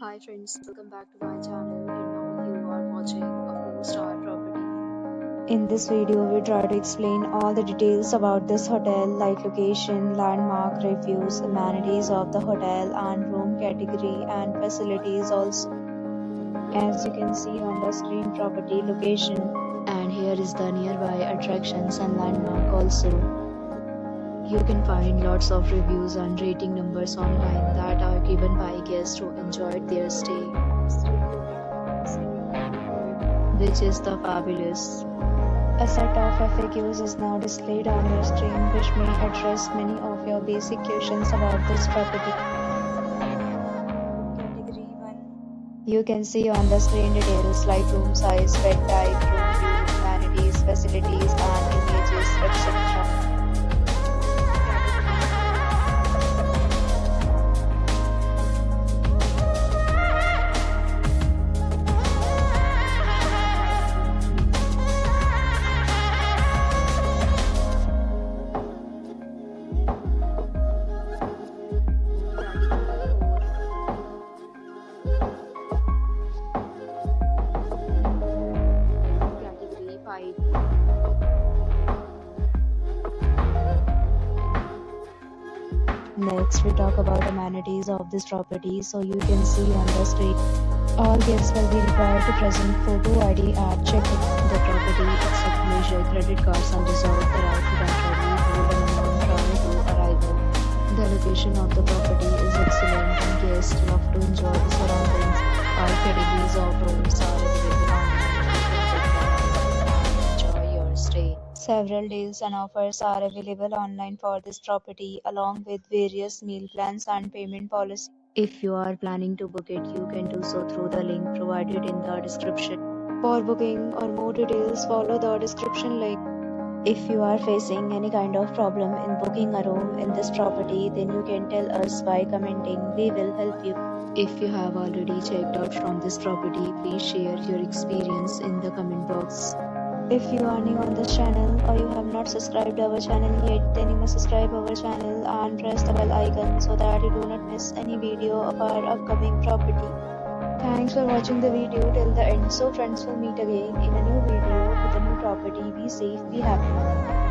Hi friends, welcome back to my channel and now you are watching a 4-star property. In this video, we try to explain all the details about this hotel like location, landmark, reviews, amenities of the hotel and room category and facilities also. As you can see on the screen, property location, and here is the nearby attractions and landmark also. You can find lots of reviews and rating numbers online that are given by guests who enjoyed their stay, which is the fabulous. A set of FAQs is now displayed on your screen which may address many of your basic questions about this property. Category 1. You can see on the screen details like room size, bed type, room view, amenities, facilities and images, etc. Category 5. Next, we talk about amenities of this property. So you can see on the screen, all guests will be required to present photo ID at check-in. The property accepts major credit cards and reserves the right to temporarily hold an amount prior to arrival. The location of the property is excellent and guests love to enjoy the surroundings. All categories of rooms are available online. Enjoy your stay. Several deals and offers are available online for this property, along with various meal plans and payment policies. If you are planning to book it, you can do so through the link provided in the description. For booking or more details, follow the description link. If you are facing any kind of problem in booking a room in this property, then you can tell us by commenting. We will help you. If you have already checked out from this property, please share your experience in the comment box. If you are new on this channel or you have not subscribed our channel yet, then you must subscribe our channel and press the bell icon so that you do not miss any video of our upcoming property. Thanks for watching the video till the end. So friends, will meet again in a new video with a new property. Be safe, be happy.